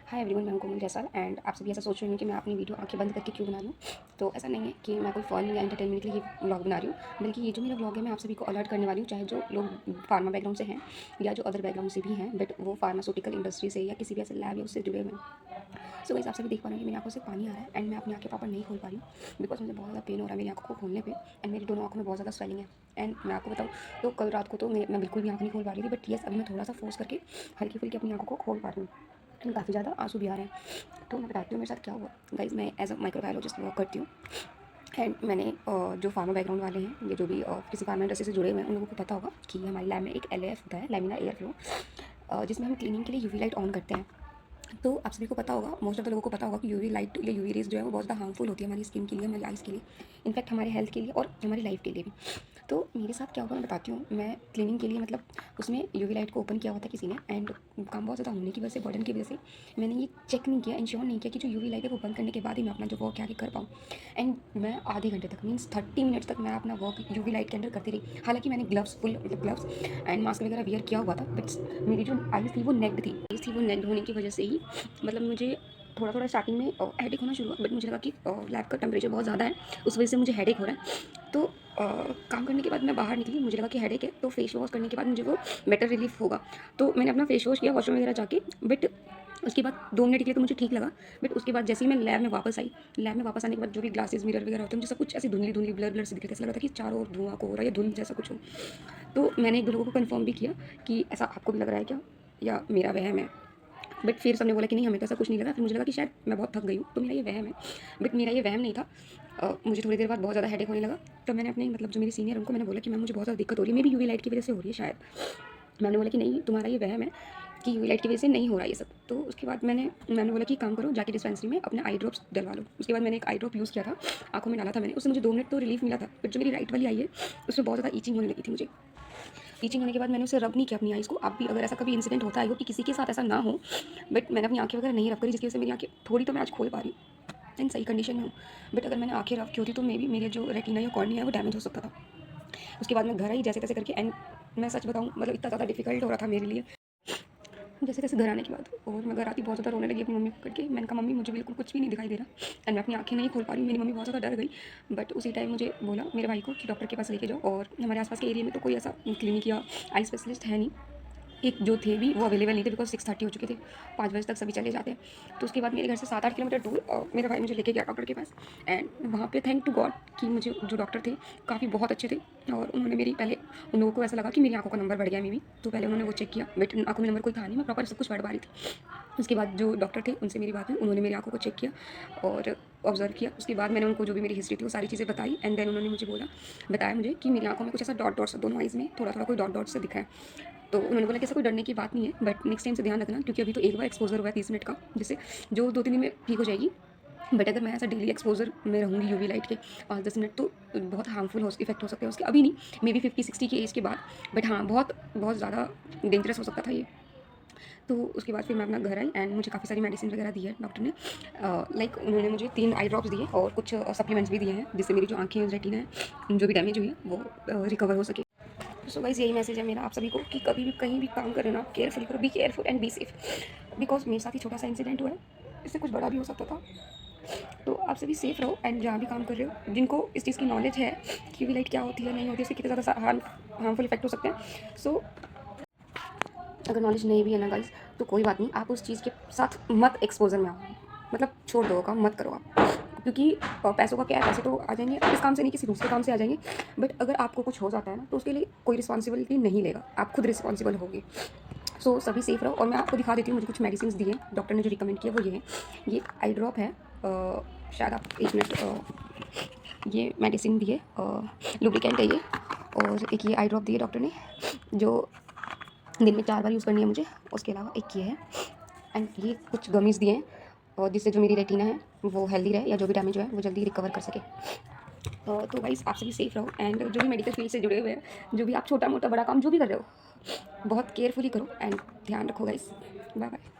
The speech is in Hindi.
हाय एवरीवन, मैं हूं कोमल जैसवाल एंड आप सभी ऐसा सोच रहे हैं कि मैं अपनी वीडियो आंखें बंद करके क्यों बना लूँ। तो ऐसा नहीं है कि मैं कोई फन या एंटरटेनमेंट के लिए ये व्लॉग बना रही हूँ, बल्कि ये जो मेरा व्लॉग है मैं आप सभी को अलर्ट करने वाली हूँ, चाहे जो लोग फार्मा बैकग्राउंड से हैं या जो अदर बैकग्राउंड से भी हैं, बट वो फार्मास्यूटिकल इंडस्ट्री से या किसी भी ऐसे लैब या उससे जुड़े हुए हैं। सो गाइस, आप सभी देख पा रहे हैं कि मेरी आंखों से पानी आ रहा है एंड मैं अपनी आंखें प्रॉपर नहीं खोल पा रही हूँ बिकॉज मुझे बहुत ज़्यादा पेन हो रहा है मेरी आंखों को खोलने पे एंड मेरी दोनों आंखों में बहुत ज़्यादा स्वेलिंग है। एंड मैं आपको बताऊँ तो कल रात को तो मैं बिल्कुल भी आंख नहीं खोल पा रही थी, बट येस अभी मैं थोड़ा सा फोर्स करके हल्की फुल्की अपनी आंखों को खोल पा रही हूँ एंड काफ़ी ज़्यादा आंसू भी आ रहे हैं। तो मैं बताती हूँ मेरे साथ क्या हुआ। गाइस, मैं एज अ माइक्रोबायोलॉजिस्ट वर्क करती हूँ एंड मैंने जो फार्मा बैकग्राउंड वाले हैं, ये जो भी किसी फार्मा इंडस्ट्री से जुड़े हुए हैं, उन लोगों को पता होगा कि हमारी लैब में एक LAF होता है, लैमिनार एयर फ्लो, जिसमें हम क्लीनिंग के लिए UV लाइट ऑन करते हैं। तो आप सभी को पता होगा, मोस्ट ऑफ द लोगों को पता होगा कि UV लाइट या UV रेज जो है वो बहुत ज़्यादा हार्मफुल होती है हमारी स्किन के लिए, हमारी आइज़ के लिए, इनफैक्ट हमारे हेल्थ के लिए और हमारी लाइफ के लिए भी। तो मेरे साथ क्या हुआ मैं बताती हूँ। मैं क्लीनिंग के लिए मतलब उसमें UV लाइट को ओपन किया हुआ था किसी ने एंड काम बहुत ज़्यादा होने की वजह से, बर्डन की वजह से मैंने ये चेक नहीं किया, इंश्योर नहीं किया कि जो UV लाइट है वो बंद करने के बाद ही मैं अपना जो वर्क आगे कर पाऊँ। एंड मैं आधे घंटे तक मीन्स 30 मिनट्स तक मैं अपना वर्क UV लाइट के अंदर करती रही। हालांकि मैंने ग्लव्स फुल मतलब ग्लव्स एंड मास्क वगैरह वियर किया हुआ था, बट मेरी जो आइज़ थी वो नेक्ड थी। आइज़ थी वो नेक्ड होने की वजह से ही मतलब मुझे थोड़ा थोड़ा स्टार्टिंग में हेडेक होना शुरू हुआ, बट मुझे लगा कि लैब का टेम्परेचर बहुत ज़्यादा है, उस वजह से मुझे हेडेक हो रहा है। तो काम करने के बाद मैं बाहर निकली, मुझे लगा कि हेडेक है, तो फेस वॉश करने के बाद मुझे वो बेटर रिलीफ होगा। तो मैंने अपना फेस वॉश किया वॉशरूम वगैरह जाके, बट उसके बाद 2 मिनट के लिए तो मुझे ठीक लगा। बट उसके बाद जैसे ही मैं लैब में वापस आई, लैब में वापस आने के बाद जो भी ग्लासेस मिरर वगैरह होते हैं, मुझे सब कुछ ऐसी धुंधली धुंधली ब्लर ब्लर से दिख रहा था, ऐसा लग रहा था कि चारों ओर धुआं को हो रहा है या धुंध जैसा कुछ हो। तो मैंने एक दो लोगों को कन्फर्म भी किया कि ऐसा आपको भी लग रहा है क्या, या मेरा वहम है। बट फिर सबने बोला कि नहीं, हमें तो ऐसा कुछ नहीं लगा। फिर मुझे लगा कि शायद मैं बहुत थक गई हूँ तो मेरा ये वहम है, बट मेरा ये वहम नहीं था। मुझे थोड़ी देर बाद बहुत ज़्यादा हेडेक होने लगा। तो मैंने अपने मतलब जो मेरी सीनियर उनको मैंने बोला कि मैम मुझे बहुत ज़्यादा दिक्कत हो रही है, मे भी UV लाइट की वजह से हो रही है शायद। मैंने बोला कि नहीं, तुम्हारा ये वहम है कि UV लाइट की वजह से नहीं हो रहा ये सब। तो उसके बाद मैंने बोला कि काम करो, जाके डिस्पेंसरी में अपने आई ड्रॉप्स डलवा लो। उसके बाद मैंने एक आई ड्रॉप यूज़ किया था, आँखों में डाला था मैंने, उससे मुझे 2 मिनट तो रिलीफ मिला था। बट जो मेरी राइट वाली आई है उसमें बहुत ज़्यादा ईचिंग होने लगी थी मुझे। ईचिंग होने के बाद मैंने उसे रब नहीं किया अपनी आइज़ को। आप भी अगर ऐसा कभी इंसिडेंट होता है कि किसी के साथ ऐसा ना हो, बट मैंने अपनी आँखें वगैरह नहीं रब करी, जिसकी वजह से मेरी आँखें थोड़ी तो मैं आज खोल पा रही हूँ एंड सही कंडीशन में हूँ। बट अगर मैंने आँखें रब की होती तो मे बी मेरे जो रेटिना या कॉर्निया है वो डैमेज हो सकता था। उसके बाद मैं घर आई जैसे तैसे करके एंड मैं सच बताऊँ मतलब इतना ज़्यादा डिफिकल्ट हो रहा था मेरे लिए जैसे तैसे घर आने के बाद। और मैं घर आती बहुत ज़्यादा रोने लगी अपनी मम्मी को करके। मैंने कहा मम्मी मुझे बिल्कुल कुछ भी नहीं दिखाई दे रहा एंड मैं अपनी आँखें नहीं खोल पा रही हूँ। मेरी मम्मी बहुत ज़्यादा डर गई, बट उसी टाइम मुझे बोला मेरे भाई को कि डॉक्टर के पास लेके जाओ। और हमारे आसपास के एरिया में तो कोई ऐसा क्लिनिक या आई स्पेशलिस्ट है नहीं, एक जो थे भी वो अवेलेबल नहीं थे बिकॉज 6:30 हो चुके थे, 5 बजे तक सभी चले जाते हैं। तो उसके बाद मेरे घर से 7-8 किलोमीटर दूर मेरा भाई मुझे लेके गया डॉक्टर के पास एंड वहाँ पे थैंक टू गॉड कि मुझे जो डॉक्टर थे काफ़ी बहुत अच्छे थे। और उन्होंने मेरी पहले उन लोगों को ऐसा लगा कि मेरी आंखों का नंबर बढ़ गया मे बी, तो पहले उन्होंने वो चेक किया, बट आंखों में नंबर कोई था नहीं, मैं प्रॉपर सब कुछ पढ़ पा रही थी। उसके बाद जो डॉक्टर थे उनसे मेरी बात हुई, उन्होंने मेरी आंखों को चेक किया और ऑब्जर्व किया। उसके बाद मैंने उनको जो भी मेरी हिस्ट्री थी वो सारी चीज़ें बताई एंड देन उन्होंने मुझे बताया मुझे कि मेरी आंखों में कुछ ऐसा डॉट डॉट सा, दोनों आइज़ में थोड़ा थोड़ा कोई डॉट डॉट से दिखा है। तो उन्होंने बोला कि ऐसा कोई डरने की बात नहीं है, बट नेक्स्ट टाइम से ध्यान रखना, क्योंकि अभी तो एक बार एक्सपोजर हुआ है 30 मिनट का, जिससे जो 2-3 दिन में ठीक हो जाएगी। बट अगर मैं ऐसा डेली एक्सपोजर में रहूँगी UV लाइट के 5-10 मिनट तो बहुत हार्मफुल इफेक्ट हो सकते हैं उसके, अभी नहीं, मे बी 50-60 की एज के बाद, बट हाँ बहुत बहुत ज़्यादा डेंजरस हो सकता था ये। तो उसके बाद फिर मैं अपना घर आई एंड मुझे काफ़ी सारी मेडिसिन वगैरह दी है डॉक्टर ने। लाइक उन्होंने मुझे 3 आई ड्रॉप्स दिए और कुछ सप्लीमेंट्स भी दिए हैं, जिससे मेरी जो आँखें रेटिना है जो भी डैमेज हुई है वो रिकवर हो सके। सो गाइस, यही मैसेज है मेरा आप सभी को कि कभी भी कहीं भी काम करें ना, केयरफुली करो, be careful and be safe. Because मेरे साथ ही छोटा सा इंसिडेंट हुआ है, इससे कुछ बड़ा भी हो सकता था। तो आप सभी सेफ रहो एंड जहाँ भी काम कर रहे हो, जिनको इस चीज़ की नॉलेज है कि UV लाइट क्या होती है नहीं होती है, इससे कितने ज़्यादा हार्मफुल इफेक्ट हो सकते हैं। सो अगर नॉलेज नहीं भी है ना गाइस, तो कोई बात नहीं, आप उस चीज़ के साथ मत एक्सपोजर में आओ, मतलब छोड़ दो काम, मत करो आप, क्योंकि पैसों का क्या है, पैसे तो आ जाएंगे इस काम से नहीं किसी दूसरे काम से आ जाएंगे। बट अगर आपको कुछ हो जाता है ना तो उसके लिए कोई रिस्पॉन्सिबिलिटी नहीं लेगा, आप खुद रिस्पॉन्सिबल होगे। सो सभी सेफ रहो। और मैं आपको दिखा देती हूँ, मुझे कुछ मेडिसिन दिए डॉक्टर ने, जो रिकमेंड किया वो ये है। ये आई ड्रॉप है, शायद आप 1 मिनट, ये मेडिसिन दिए, लुब्रिकेंट है ये, और एक ये आई ड्रॉप दिए डॉक्टर ने जो दिन में 4 बार यूज़ करनी है मुझे। उसके अलावा एक ये है एंड ये कुछ गमीज़ दिए हैं, और जिससे जो मेरी रेटिना है वो हेल्दी रहे या जो भी डैमेज हुआ है वो जल्दी रिकवर कर सके। तो गाइस, आप सभी सेफ रहो एंड जो भी मेडिकल फील्ड से जुड़े हुए हैं, जो भी आप छोटा मोटा बड़ा काम जो भी कर रहे हो, बहुत केयरफुली करो एंड ध्यान रखो गाइस। Bye bye.